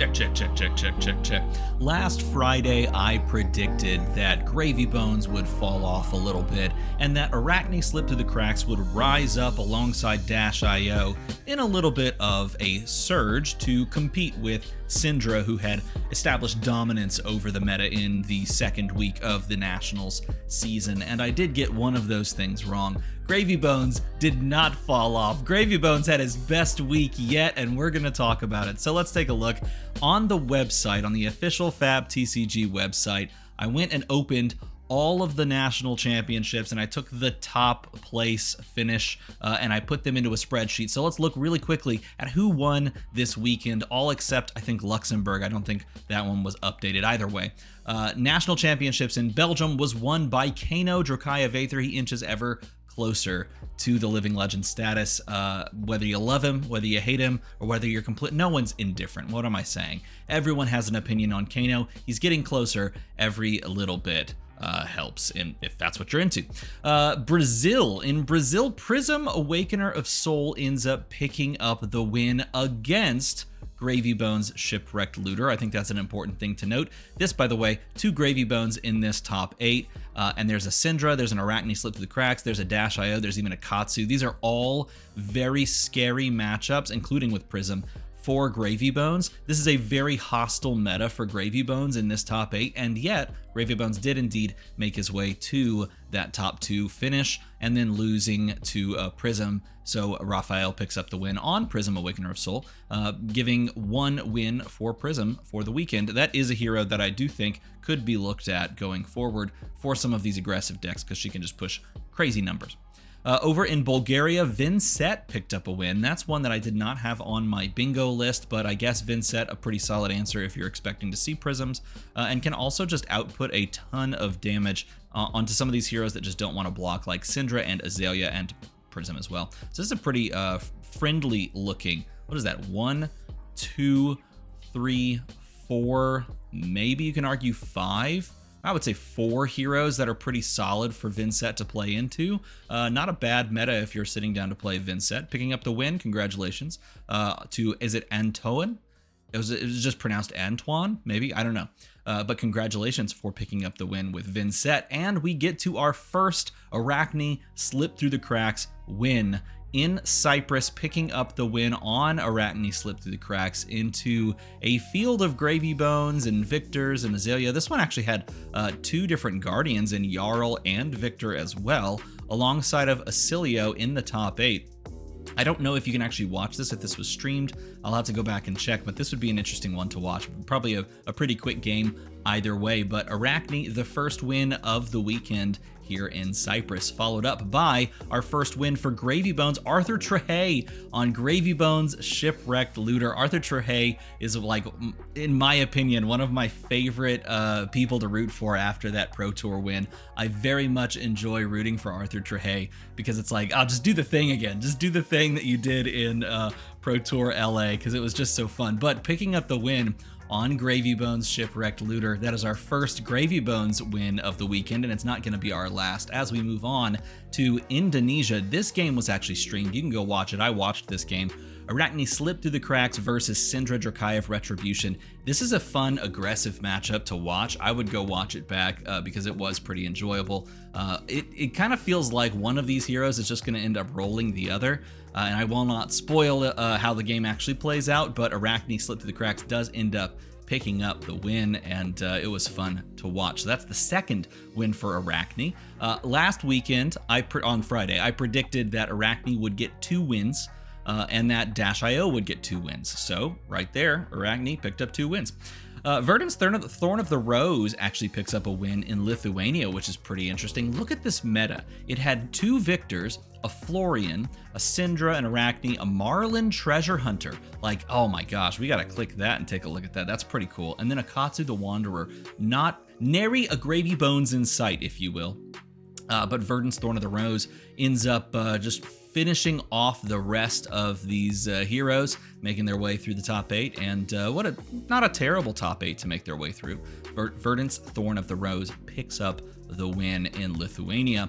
Check. Last Friday, I predicted that Gravy Bones would fall off a little bit, and that Arachnne Slip Through the Cracks would rise up alongside Dash.io in a little bit of a surge to compete with Syndra, who had established dominance over the meta in the second week of the Nationals season, and I did get one of those things wrong. Gravy Bones did not fall off. Gravy Bones had his best week yet, and we're going to talk about it. So let's take a look. On the website, on the official Fab TCG website, I went and opened all of the national championships, and I took the top place finish and I put them into a spreadsheet. So let's look really quickly at who won this weekend, all except I think Luxembourg. I don't think that one was updated either way. National championships in Belgium was won by Kano Drokaya Vaether. He inches ever closer to the living legend status. Whether you love him, whether you hate him, or whether you're complete, no one's indifferent. What am I saying? Everyone has an opinion on Kano. He's getting closer every little bit. Helps if that's what you're into. Brazil. In Brazil, Prism Awakener of Soul ends up picking up the win against Gravy Bones Shipwrecked Looter. I think that's an important thing to note. This, by the way, 2 Gravy Bones in this top 8, and there's a Syndra, there's an Arachnne Slip Through the Cracks, there's a Dash.io, there's even a Katsu. These are all very scary matchups, including with Prism, for Gravy Bones. This is a very hostile meta for Gravy Bones in this top 8, and yet Gravy Bones did indeed make his way to that top 2 finish, and then losing to Prism. So Raphael picks up the win on Prism Awakener of Soul, giving 1 win for Prism for the weekend. That is a hero that I do think could be looked at going forward for some of these aggressive decks, because she can just push crazy numbers. Over in Bulgaria, Vincent picked up a win. That's one that I did not have on my bingo list, but I guess Vincent, a pretty solid answer if you're expecting to see Prisms, and can also just output a ton of damage onto some of these heroes that just don't want to block, like Syndra and Azalea and Prism as well. So this is a pretty friendly looking, what is that, 1, 2, 3, 4, maybe you can argue 5? I would say 4 heroes that are pretty solid for Vincent to play into. Not a bad meta if you're sitting down to play Vincent. Picking up the win, congratulations to, is it Antoine? It was just pronounced Antoine, maybe? I don't know. But congratulations for picking up the win with Vincent. And we get to our first Arachnne Slip Through the Cracks win in Cyprus, picking up the win on Arachnne Slip Through the Cracks into a field of Gravy Bones and Victors and Azalea. This one actually had 2 different Guardians in Jarl and Victor as well, alongside of Acilio in the top 8. I don't know if you can actually watch this, if this was streamed. I'll have to go back and check, but this would be an interesting one to watch. Probably a pretty quick game either way, but Arachnne, the first win of the weekend here in Cyprus, followed up by our first win for Gravy Bones, Arthur Trehay on Gravy Bones Shipwrecked Looter. Arthur Trehay is, like, in my opinion, one of my favorite people to root for after that Pro Tour win. I very much enjoy rooting for Arthur Trehay because it's like, oh, just do the thing again. Just do the thing that you did in Pro Tour LA, because it was just so fun. But picking up the win on Gravy Bones Shipwrecked Looter, that is our first Gravy Bones win of the weekend, and it's not going to be our last. As we move on to Indonesia, this game was actually streamed. You can go watch it. I watched this game. Arachnne Slip Through the Cracks versus Syndra Drakaev Retribution. This is a fun, aggressive matchup to watch. I would go watch it back because it was pretty enjoyable. It kind of feels like one of these heroes is just going to end up rolling the other. And I will not spoil how the game actually plays out, but Arachnne Slip Through the Cracks does end up picking up the win, and it was fun to watch. So that's the second win for Arachnne. Last weekend, on Friday, I predicted that Arachnne would get 2 wins, and that Dash.io would get 2 wins. So right there, Arachnne picked up 2 wins. Verdant's Thorn of the Rose actually picks up a win in Lithuania, which is pretty interesting. Look at this meta. It had 2 Victors, a Florian, a Syndra, an Arachnne, a Marlin Treasure Hunter. Like, oh my gosh, we gotta click that and take a look at that. That's pretty cool. And then a Katsu the Wanderer. Not nary a Gravy Bones in sight, if you will. But Verdant's Thorn of the Rose ends up just finishing off the rest of these heroes, making their way through the top 8, and not a terrible top 8 to make their way through. Verdant's Thorn of the Rose picks up the win in Lithuania.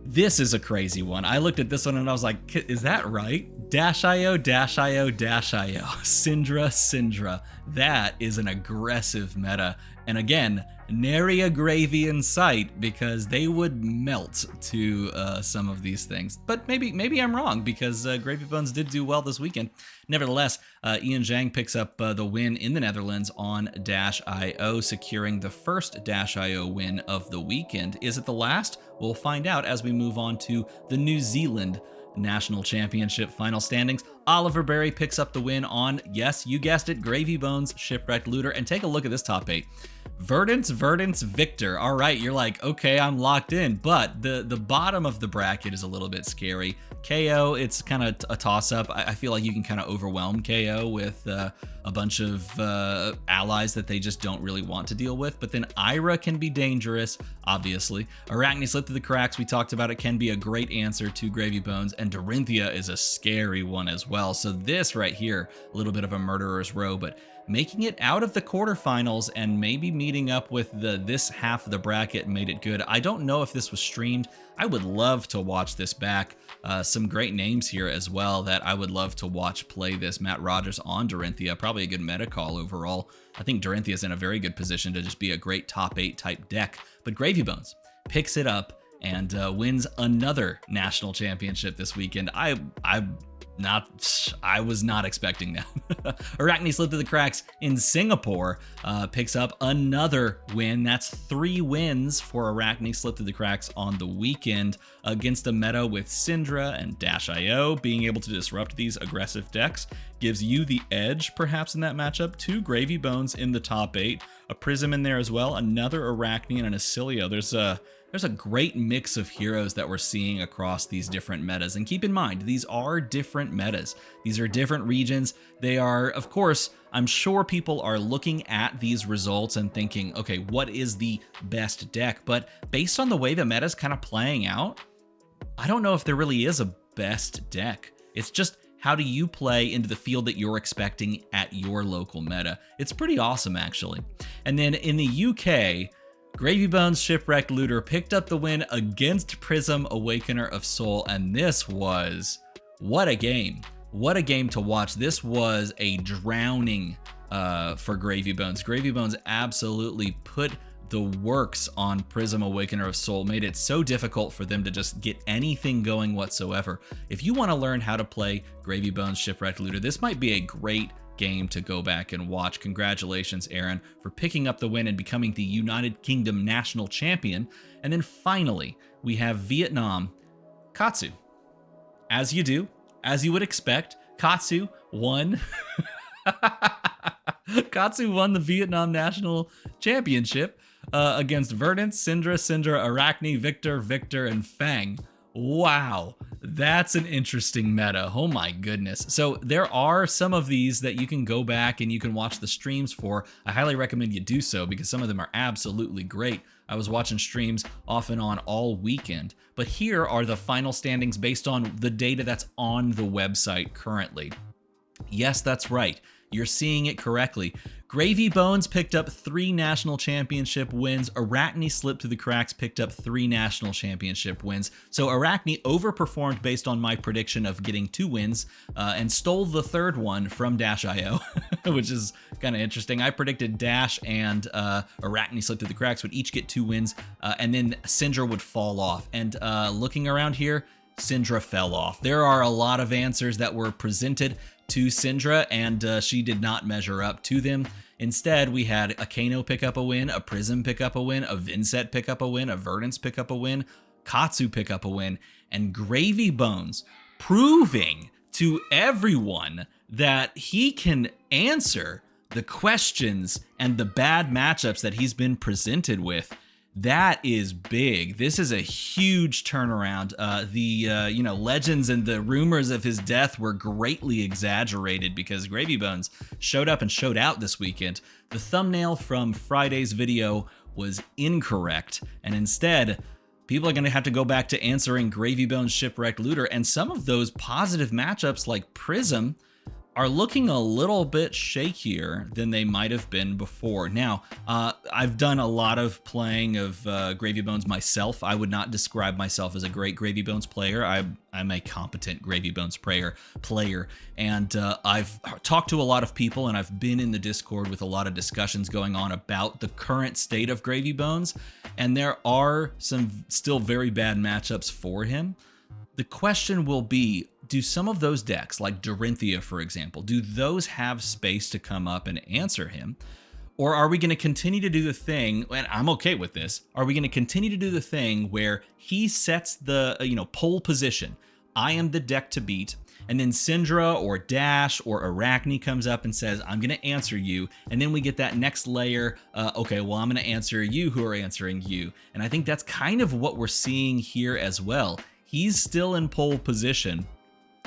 This is a crazy one. I looked at this one and I was like, is that right? -IO, -IO, -IO. Syndra. That is an aggressive meta. And again, nary a gravy in sight, because they would melt to some of these things. But maybe I'm wrong, because Gravy Bones did do well this weekend. Nevertheless, Ian Zhang picks up the win in the Netherlands on -IO, securing the first -IO win of the weekend. Is it the last? We'll find out as we move on to the New Zealand National Championship final standings. Oliver Berry picks up the win on, yes, you guessed it, Gravy Bones, Shipwrecked Looter. And take a look at this top 8. Verdance, Victor. All right, you're like, okay, I'm locked in. But the bottom of the bracket is a little bit scary. KO, it's kind of a toss-up. I feel like you can kind of overwhelm KO with a bunch of allies that they just don't really want to deal with. But then Ira can be dangerous, obviously. Arachnne slipped through the cracks. We talked about it. Can be a great answer to Gravy Bones. And Dorinthia is a scary one as well. So this right here, a little bit of a murderer's row, but making it out of the quarterfinals and maybe meeting up with this half of the bracket made it good. I don't know if this was streamed. I would love to watch this back. Some great names here as well that I would love to watch play this. Matt Rogers on Dorinthia, probably a good meta call overall. I think Dorinthia is in a very good position to just be a great top 8 type deck. But Gravy Bones picks it up and wins another national championship this weekend. I was not expecting that. Arachnne slipped through the cracks in Singapore, picks up another win. That's 3 wins for Arachnne slipped through the cracks on the weekend against a meta with Syndra and -IO. Being able to disrupt these aggressive decks gives you the edge perhaps in that matchup. 2 Gravy Bones in the top 8, a Prism in there as well, another Arachnne and an Acilio. There's a great mix of heroes that we're seeing across these different metas. And keep in mind, these are different metas. These are different regions. They are, of course, I'm sure people are looking at these results and thinking, okay, what is the best deck? But based on the way the meta's kind of playing out, I don't know if there really is a best deck. It's just, how do you play into the field that you're expecting at your local meta? It's pretty awesome, actually. And then in the UK, Gravy Bones Shipwrecked Looter picked up the win against Prism Awakener of Soul, and this was, what a game. What a game to watch. This was a drowning for Gravy Bones. Gravy Bones absolutely put the works on Prism Awakener of Soul, made it so difficult for them to just get anything going whatsoever. If you want to learn how to play Gravy Bones Shipwrecked Looter, this might be a great game to go back and watch. Congratulations, Aaron, for picking up the win and becoming the United Kingdom national champion. And then finally, we have Vietnam. Katsu. As you do, as you would expect, Katsu won. Katsu won the Vietnam national championship against Verdance, Syndra, Arachnne, Victor, and Fang. Wow, that's an interesting meta. Oh my goodness. So there are some of these that you can go back and you can watch the streams for. I highly recommend you do so because some of them are absolutely great. I was watching streams off and on all weekend. But here are the final standings based on the data that's on the website currently. Yes, that's right. You're seeing it correctly. Gravy Bones picked up 3 national championship wins. Arachnne slipped through the cracks, picked up 3 national championship wins. So Arachnne overperformed based on my prediction of getting 2 wins and stole the 3rd one from -IO, which is kind of interesting. I predicted Dash and Arachnne slipped through the cracks would each get 2 wins, and then Syndra would fall off. And looking around here, Syndra fell off. There are a lot of answers that were presented to Syndra, and she did not measure up to them. Instead, we had a Kano pick up a win, a Prism pick up a win, a Vincent pick up a win, a Verdance pick up a win, Katsu pick up a win, and Gravy Bones proving to everyone that he can answer the questions and the bad matchups that he's been presented with. That is big. This is a huge turnaround. The legends and the rumors of his death were greatly exaggerated because Gravy Bones showed up and showed out this weekend. The thumbnail from Friday's video was incorrect, and instead, people are going to have to go back to answering Gravy Bones Shipwrecked Looter, and some of those positive matchups like Prism are looking a little bit shakier than they might have been before. Now, I've done a lot of playing of Gravy Bones myself. I would not describe myself as a great Gravy Bones player. I'm a competent Gravy Bones player, and I've talked to a lot of people, and I've been in the Discord with a lot of discussions going on about the current state of Gravy Bones, and there are some still very bad matchups for him. The question will be, do some of those decks, like Dorinthia, for example, do those have space to come up and answer him? Or are we going to continue to do the thing, and I'm okay with this, are we going to continue to do the thing where he sets the, pole position, I am the deck to beat, and then Syndra or Dash or Arachnne comes up and says, I'm going to answer you, and then we get that next layer, okay, well, I'm going to answer you who are answering you. And I think that's kind of what we're seeing here as well. He's still in pole position.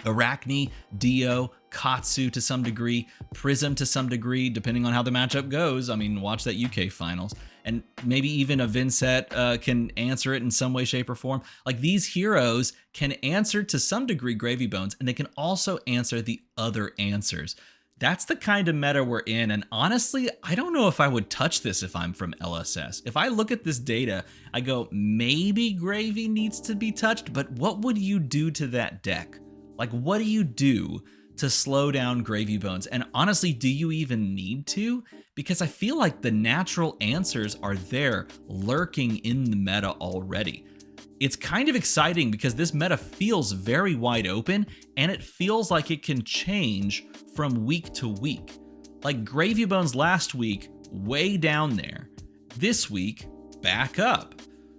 Arachnne, Dio, Katsu to some degree, Prism to some degree, depending on how the matchup goes. I mean, watch that UK finals. And maybe even a Vincent can answer it in some way, shape, or form. Like, these heroes can answer to some degree Gravy Bones, and they can also answer the other answers. That's the kind of meta we're in, and honestly, I don't know if I would touch this if I'm from LSS. If I look at this data, I go, maybe Gravy needs to be touched, but what would you do to that deck? Like, what do you do to slow down Gravy Bones? And honestly, do you even need to? Because I feel like the natural answers are there, lurking in the meta already. It's kind of exciting because this meta feels very wide open, and it feels like it can change from week to week. Like Gravy Bones last week, way down there. This week, back up.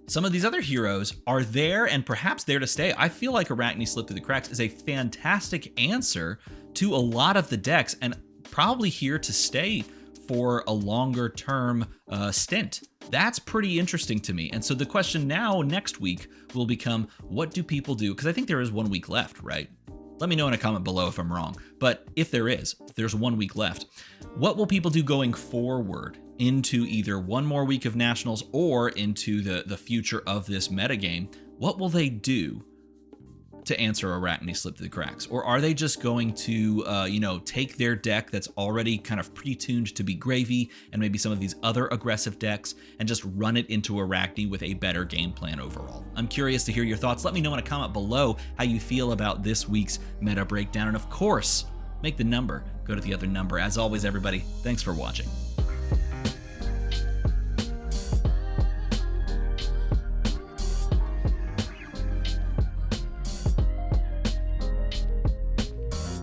Some of these other heroes are there and perhaps there to stay. I feel like Arachnne Slip Through the Cracks is a fantastic answer to a lot of the decks, and probably here to stay for a longer term stint. That's pretty interesting to me. And so the question now next week will become, what do people do? Because I think there is 1 week left, right? Let me know in a comment below if I'm wrong. But if there's 1 week left, what will people do going forward into either one more week of Nationals or into the future of this metagame? What will they do to answer Arachnne Slip Through the Cracks? Or are they just going to, take their deck that's already kind of pre-tuned to be Gravy and maybe some of these other aggressive decks and just run it into Arachnne with a better game plan overall? I'm curious to hear your thoughts. Let me know in a comment below how you feel about this week's meta breakdown. And of course, make the number go to the other number. As always, everybody, thanks for watching.